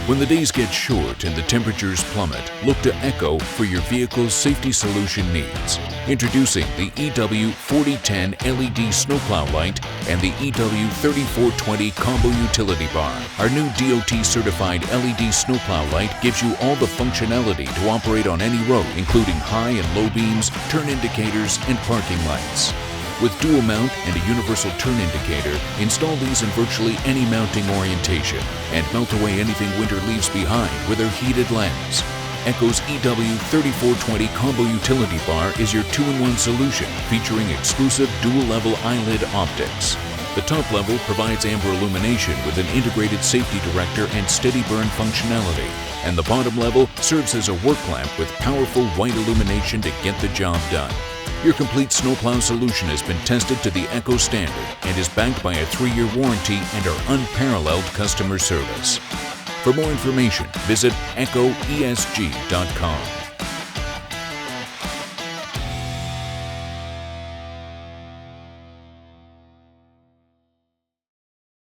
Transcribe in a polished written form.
When the days get short and the temperatures plummet, look to ECCO for your vehicle's safety solution needs. Introducing the EW4010 LED snowplow light and the EW3420 combo utility bar. Our new DOT-certified LED snowplow light gives you all the functionality to operate on any road, including high and low beams, turn indicators, and parking lights. With dual mount and a universal turn indicator, install these in virtually any mounting orientation and melt away anything winter leaves behind with our heated lens. ECCO's EW3420 Combo Utility Bar is your 2-in-1 solution featuring exclusive dual-level eyelid optics. The top level provides amber illumination with an integrated safety director and steady burn functionality, and the bottom level serves as a work lamp with powerful white illumination to get the job done. Your complete snowplow solution has been tested to the ECCO standard and is backed by a 3-year warranty and our unparalleled customer service. For more information, visit ECCOESG.com.